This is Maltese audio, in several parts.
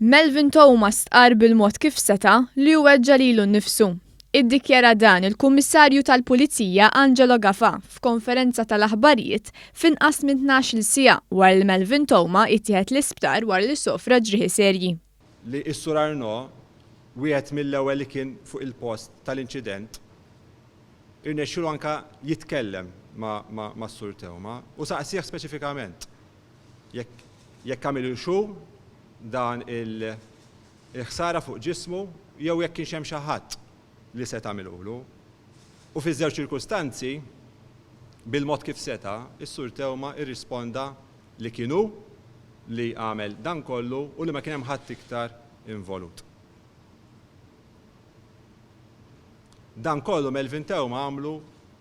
Melvin Thomas stqarr bil-mod kif seta' li weġġa' lilu nnifsu. Iddikjara dan il-Kummissarju tal-Pulizija Angelo Gafa f'konferenza tal-aħbarijiet f'inqas minn 12-il siegħa wara li Melvin Thomas ittieħed l-isptar wara li sofra ġrieħi serji. Li s-Sur Arnaud, wieħed mill-ewwel li kien fuq il-post tal-inċident, irnexxielu anke jitkellem ma' s-Sur Thomas u saqsih speċifikament jekk għamilu xu dan il-ħsara fuq ġismu jew jekk kienx hemm xi ħadd li se tagħmilulu. U fiż-żewġ ċirkustanzi bil-mod kif seta' is-Sur Thomas irrisponda li kienu li għamel dan kollu u li ma kien hemm ħadd iktar involut. Dan kollu Melvin Thomas għamlu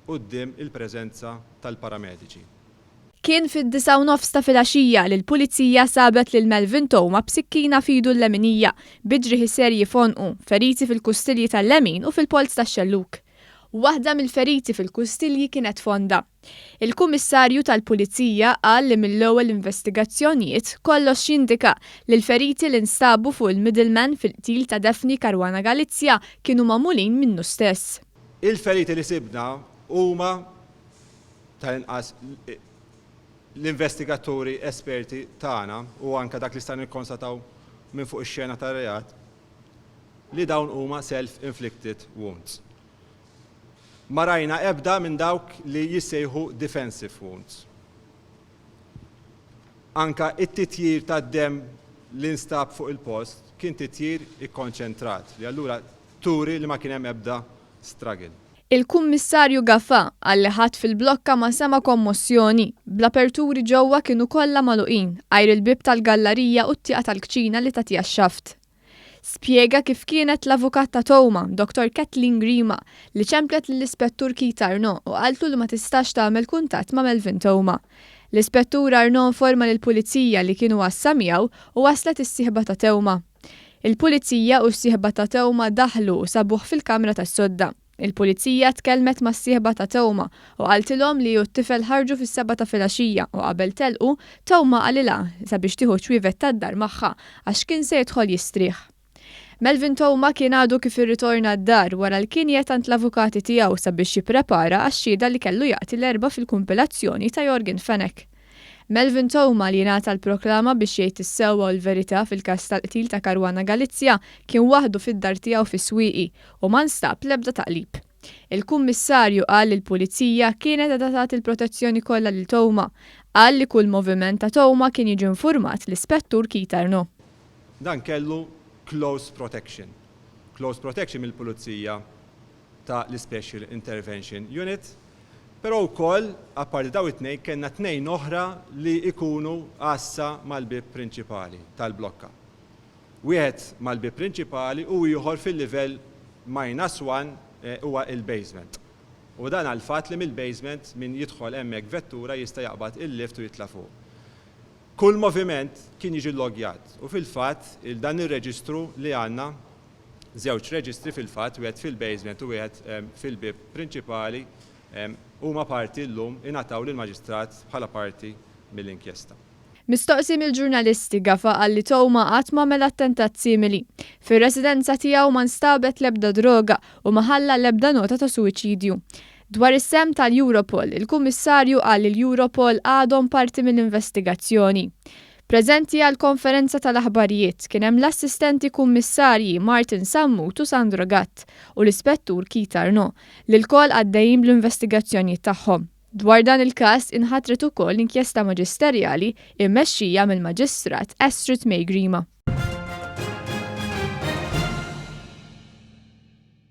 quddiem il-preżenza tal-paramediċi. Kien fid-9:09 ta' filgħaxija li l-Pulizija sabet lil Melvin Thomas b'sikkina f'idu l-leminija biġrieħi serji fonqu, feriti fil-kustilji tal-lemin u fil-polz tax-xelluk. Waħda mill-feriti fil-kustilji kienet fonda. Il-Kummissarju tal-Pulizija qal li mill-ewwel investigazzjonijiet kollox jindika li l-feriti li nstabu fuq il-middleman fil-qtil ta' Daphne Caruana Galizia kienu magħmulin minnu stess. Il-feriti li sibna huma tal-inqas l-investigaturi esperti tagħna u anke dak li stan nikkonstataw minn fuq ix-xena tar-reat li dawn huma self-inflicted wounds. Ma rajna ebda minn dawk li jissejħu defensive wounds. Anka it-titjir tad-demm li nstab fuq il-post kien titjir ikkonċentrat li allura turi li ma kien hemm ebda struggle. Il-Kummissarju Gafa għalli ħadd fil-blokka ma sema kommozzjoni bl-aperturi ġewwa kienu kollha magħluqin għajr il-bib tal-gallerija u t-tieqa tal-kċina li tagħtiha x-xaft. Spjega kif kienet l-avukat ta' Thomas, Dr. Kathleen Grima, li ċemplet lill-Ispettur Keith Arnaud u qaltu li ma tistax tagħmel kuntatt ma' Melvin Thomas. L-Ispettur Arnaud informa lill-Pulizija li kienu għassa miegħu u waslet is-sieħba ta' Thomas. Il-Pulizija u s-sieħba ta' Thomas daħlu u sabuh fil-kamra tas-sodda. Il-Pulizija tkellmet ma' s-sieħba ta' Thomas u qaltilhom li t-tifel ħarġu fis-7 ta' filgħaxija u qabel telqu Thomas qalilha sabiex tieħu ċwievet tad-dar magħha għax kien se jidħol jistrieħ. Melvin Thomas kien għadu kif irritorna d-dar wara l-kinjet għand l-avukati tiegħu sabiex jipprepara għax-xhieda li kellu jagħti l-erba' fil-kumpilazzjoni ta' Jorgen Fenech. Melvin Thomas li ngħata l-proklama biex jgħid is-sewwa u l-verità fil-każ tal-qtil ta' Caruana Galizia kien waħdu fid-dar tiegħu fis-swieqi u ma nstab l-ebda taqlib. Il-Kummissarju qal li l-Pulizija kienet qiegħda tagħti l-protezzjoni kollha lil Thomas, qal li kull moviment ta' Thomas kien jiġi infurmat l-Ispettur Keith Arnaud. Dan kellu close protection. Close protection mill-Pulizija ta' l-Special Intervention Unit. Però wkoll apparti daw it-tnejn kellna tnejn oħra li jkunu għassa mal-bib prinċipali tal-blokka. Wieħed mal-bib prinċipali u ieħor fil-livell -1 huwa il-basement. U dan għal fatt li mill-basement min jidħol hemmhekk vettura jista' jaqbad il-lift u jitla' fuq. Kull moviment kien jiġi loggjat u fil-fatt dan ir-reġistru li għandna żewġ reġistri fil-fatt wieħed fil-basement u wieħed fil-bib prinċipali huma parti llum ingħataw lill-Maġistrat bħala parti mill-inkjesta. Mistoqsi mill-ġurnalisti Gafa qal li Thomas qatt m'għamel attentat simili. Fir-residenza tiegħu ma nstabet l-ebda droga u ma ħalla l-ebda nota ta' suwiċidju. Dwar is-sem tal-Europol, il-Kummissarju qal li l-Europol għadhom parti mill-investigazzjoni. Preżenti għal konferenza tal-aħbarijiet kien hemm l-assistenti kummissarji Martin Sammut u Sandro Gatt u l-Ispettur Keith Arnaud li l-koll għaddejjin bl-investigazzjonijiet tagħhom. Dwar dan il-każ inħatret ukoll inkjesta maġisterjali mmexxija mill-Maġistrat Astrid May Grima.